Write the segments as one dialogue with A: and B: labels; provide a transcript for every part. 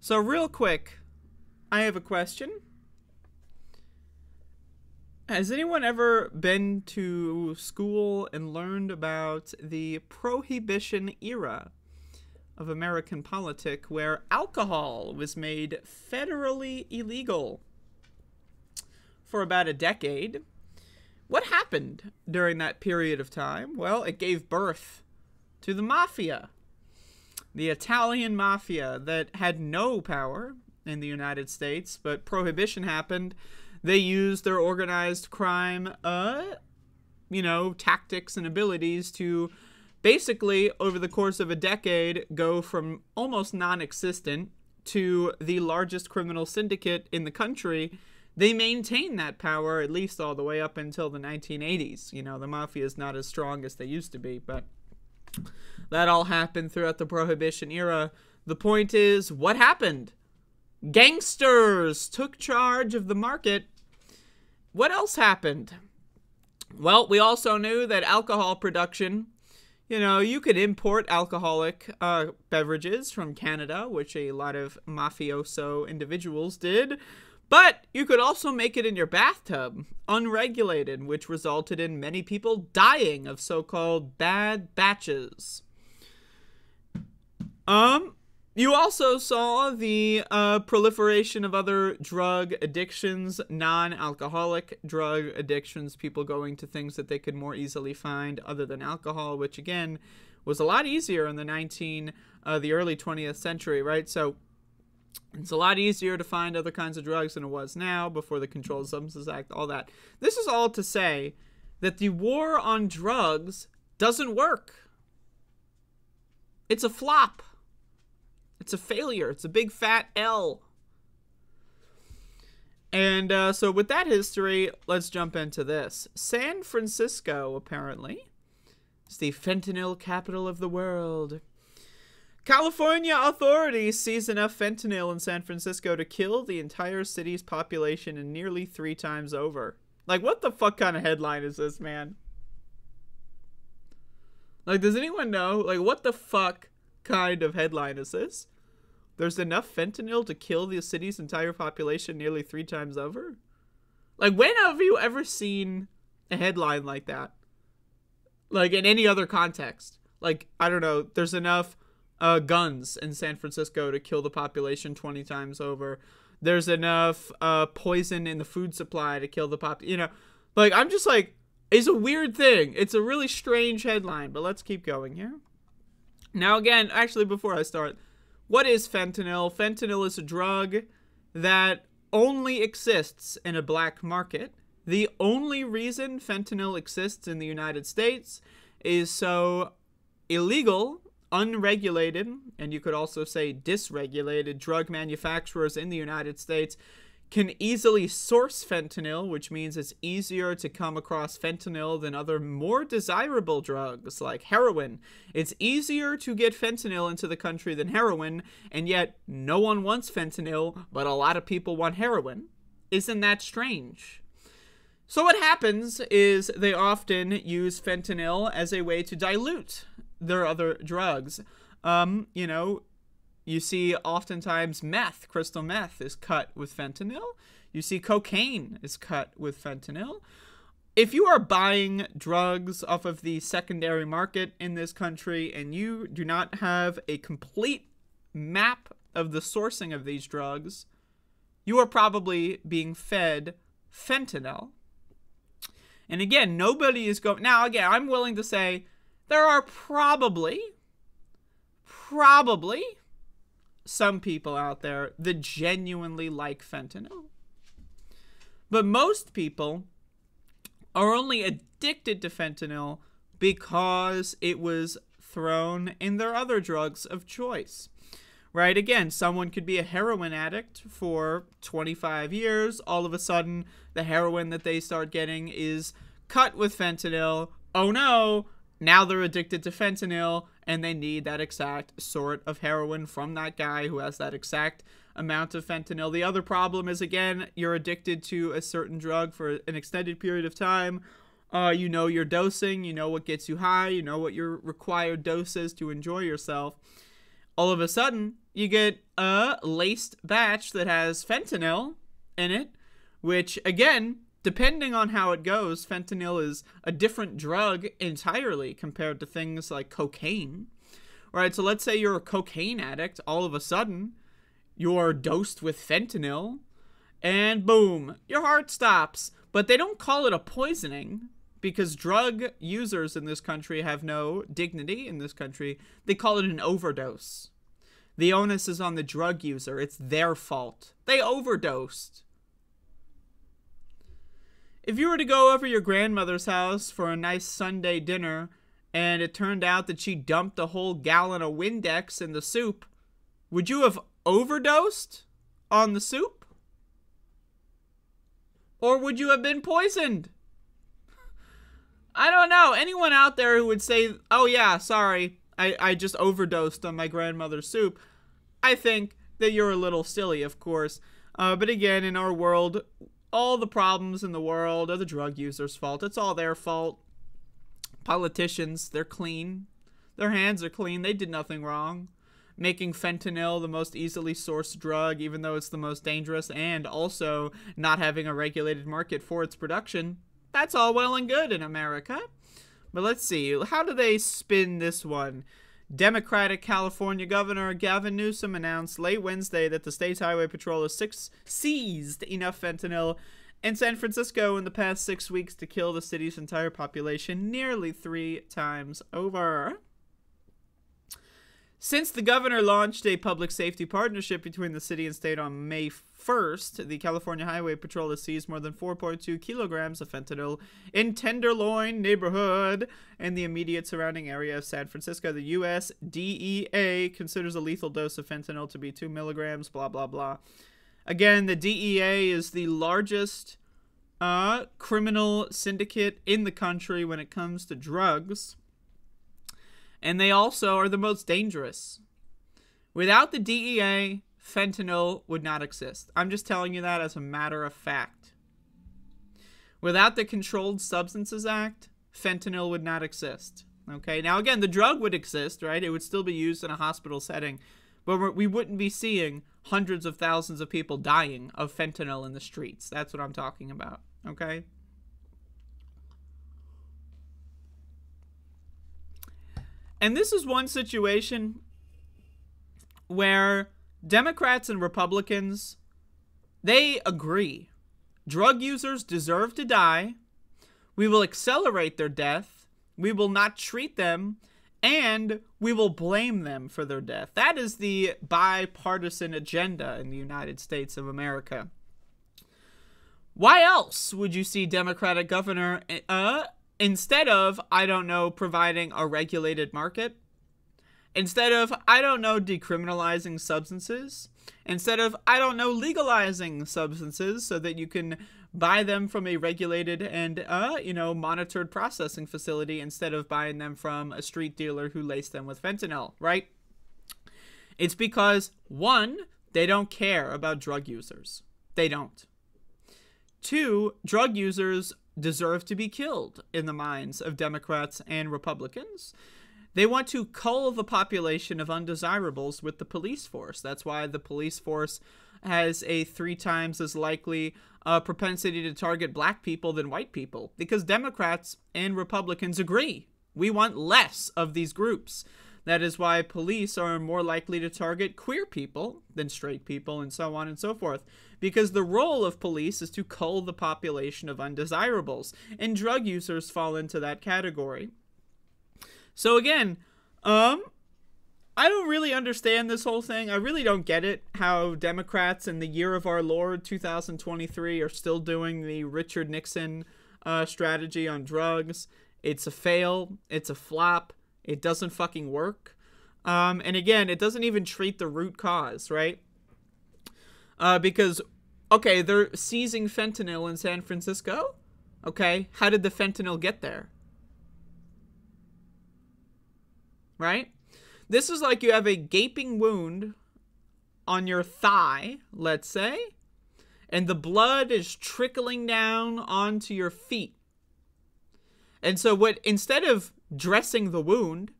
A: So real quick, I have a question. Has anyone ever been to school and learned about the Prohibition era of American politics where alcohol was made federally illegal for about a decade? What happened during that period of time? Well, it gave birth to the mafia. The Italian mafia that had no power in the United States, but Prohibition happened. They used their organized crime, tactics and abilities to basically, over the course of a decade, go from almost non-existent to the largest criminal syndicate in the country. They maintain that power at least all the way up until the 1980s. You know, the mafia is not as strong as they used to be, but that all happened throughout the Prohibition era. The point is, what happened? Gangsters took charge of the market. What else happened? Well, we also knew that alcohol production, you could import alcoholic beverages from Canada, which a lot of mafioso individuals did, but you could also make it in your bathtub, unregulated, which resulted in many people dying of so-called bad batches. You also saw the proliferation of other drug addictions, non-alcoholic drug addictions, people going to things that they could more easily find other than alcohol, which again was a lot easier in the early 20th century, right? So it's a lot easier to find other kinds of drugs than it was now before the Controlled Substances Act, all that. This is all to say that the war on drugs doesn't work. It's a flop. It's a failure. It's a big fat L. And so with that history, let's jump into this. San Francisco, apparently, is the fentanyl capital of the world. California authorities seized enough fentanyl in San Francisco to kill the entire city's population and nearly 3 times over. Like, what the fuck kind of headline is this, man? Like, does anyone know? Like, what the fuck kind of headline is this? There's enough fentanyl to kill the city's entire population nearly 3 times over? Like, when have you ever seen a headline like that? Like, in any other context? Like, I don't know, there's enough guns in San Francisco to kill the population 20 times over. There's enough poison in the food supply to kill the like, I'm just like, it's a weird thing. It's a really strange headline, but let's keep going here. Now, again, actually, before I start, what is fentanyl? Fentanyl is a drug that only exists in a black market. The only reason fentanyl exists in the United States is so illegal, unregulated, and you could also say dysregulated drug manufacturers in the United States can easily source fentanyl, which means it's easier to come across fentanyl than other more desirable drugs like heroin. It's easier to get fentanyl into the country than heroin, and yet no one wants fentanyl, but a lot of people want heroin. Isn't that strange? So what happens is they often use fentanyl as a way to dilute their other drugs. You see oftentimes meth, crystal meth, is cut with fentanyl. You see cocaine is cut with fentanyl. If you are buying drugs off of the secondary market in this country and you do not have a complete map of the sourcing of these drugs, you are probably being fed fentanyl. And again, nobody is going... Now, again, I'm willing to say there are probably some people out there that genuinely like fentanyl. But most people are only addicted to fentanyl because it was thrown in their other drugs of choice. Right? Again, someone could be a heroin addict for 25 years. All of a sudden, the heroin that they start getting is cut with fentanyl. Oh no! Now they're addicted to fentanyl, and they need that exact sort of heroin from that guy who has that exact amount of fentanyl. The other problem is, again, you're addicted to a certain drug for an extended period of time. You know your dosing, you know what gets you high, you know what your required dose is to enjoy yourself. All of a sudden, you get a laced batch that has fentanyl in it, which, again, depending on how it goes, fentanyl is a different drug entirely compared to things like cocaine. Right, so let's say you're a cocaine addict. All of a sudden, you're dosed with fentanyl, and boom, your heart stops. But they don't call it a poisoning, because drug users in this country have no dignity in this country. They call it an overdose. The onus is on the drug user. It's their fault. They overdosed. If you were to go over your grandmother's house for a nice Sunday dinner, and it turned out that she dumped a whole gallon of Windex in the soup, would you have overdosed on the soup? Or would you have been poisoned? I don't know. Anyone out there who would say, oh yeah, sorry, I just overdosed on my grandmother's soup, I think that you're a little silly, of course. But again, in our world, all the problems in the world are the drug users' fault. It's all their fault. Politicians, they're clean. Their hands are clean. They did nothing wrong. Making fentanyl the most easily sourced drug, even though it's the most dangerous, and also not having a regulated market for its production. That's all well and good in America. But let's see. How do they spin this one? Democratic California Governor Gavin Newsom announced late Wednesday that the state's highway patrol has seized enough fentanyl in San Francisco in the past 6 weeks to kill the city's entire population nearly 3 times over. Since the governor launched a public safety partnership between the city and state on May 1st, the California Highway Patrol has seized more than 4.2 kilograms of fentanyl in Tenderloin neighborhood and the immediate surrounding area of San Francisco. The U.S. DEA considers a lethal dose of fentanyl to be 2 milligrams, blah, blah, blah. Again, the DEA is the largest criminal syndicate in the country when it comes to drugs. And they also are the most dangerous. Without the DEA, fentanyl would not exist. I'm just telling you that as a matter of fact. Without the Controlled Substances Act, fentanyl would not exist. Okay, now again, the drug would exist, right? It would still be used in a hospital setting. But we wouldn't be seeing hundreds of thousands of people dying of fentanyl in the streets. That's what I'm talking about, okay? And this is one situation where Democrats and Republicans, they agree. Drug users deserve to die. We will accelerate their death. We will not treat them. And we will blame them for their death. That is the bipartisan agenda in the United States of America. Why else would you see Democratic governor, instead of, I don't know, providing a regulated market, instead of, I don't know, decriminalizing substances, instead of, I don't know, legalizing substances so that you can buy them from a regulated and, monitored processing facility instead of buying them from a street dealer who laced them with fentanyl, right? It's because, 1, they don't care about drug users. They don't. 2, drug users deserve to be killed in the minds of Democrats and Republicans. They want to cull the population of undesirables with the police force. That's why the police force has a 3 times as likely propensity to target black people than white people, because Democrats and Republicans agree. We want less of these groups. That is why police are more likely to target queer people than straight people, and so on and so forth, because the role of police is to cull the population of undesirables, and drug users fall into that category. So again, I don't really understand this whole thing. I really don't get it, how Democrats in the year of our Lord 2023 are still doing the Richard Nixon strategy on drugs. It's a fail. It's a flop. It doesn't fucking work. And again, it doesn't even treat the root cause, right? Because, okay, they're seizing fentanyl in San Francisco. Okay, how did the fentanyl get there? Right? This is like you have a gaping wound on your thigh, let's say, and the blood is trickling down onto your feet. And so instead of dressing the wound,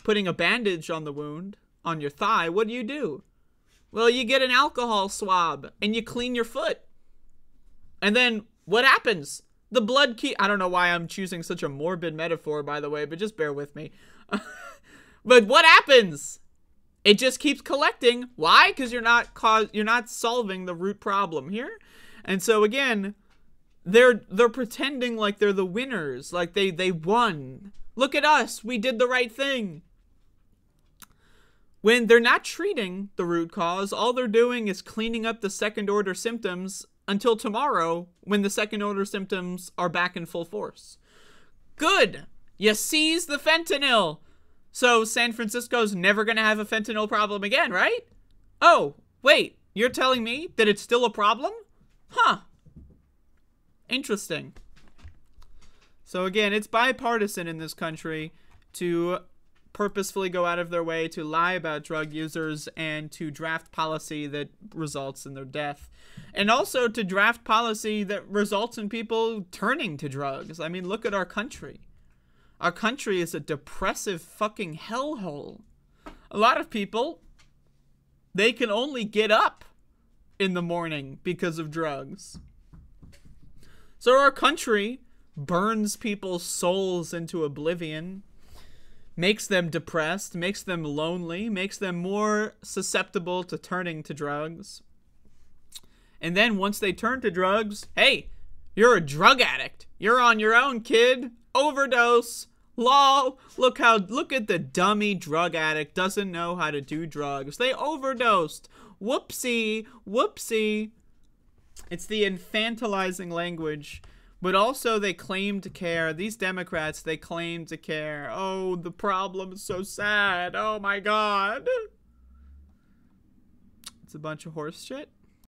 A: putting a bandage on the wound, on your thigh, what do? Well, you get an alcohol swab and you clean your foot. And then what happens? The blood I don't know why I'm choosing such a morbid metaphor, by the way, but just bear with me. But what happens? It just keeps collecting. Why? Because you're not solving the root problem here. And so again, they're pretending like they're the winners, like they won. Look at us, we did the right thing. When they're not treating the root cause, all they're doing is cleaning up the second order symptoms until tomorrow when the second order symptoms are back in full force. Good. You seize the fentanyl. So San Francisco's never going to have a fentanyl problem again, right? Oh, wait, you're telling me that it's still a problem? Huh. Interesting. So again, it's bipartisan in this country to purposefully go out of their way to lie about drug users and to draft policy that results in their death. And also to draft policy that results in people turning to drugs. I mean, look at our country. Our country is a depressive fucking hellhole. A lot of people, they can only get up in the morning because of drugs. So our country burns people's souls into oblivion, makes them depressed, makes them lonely, makes them more susceptible to turning to drugs. And then once they turn to drugs, hey, you're a drug addict. You're on your own, kid. Overdose. Lol. Look at the dummy drug addict doesn't know how to do drugs. They overdosed. Whoopsie. Whoopsie. It's the infantilizing language. But also they claim to care. These Democrats, they claim to care. Oh, the problem is so sad. Oh my God. It's a bunch of horse shit.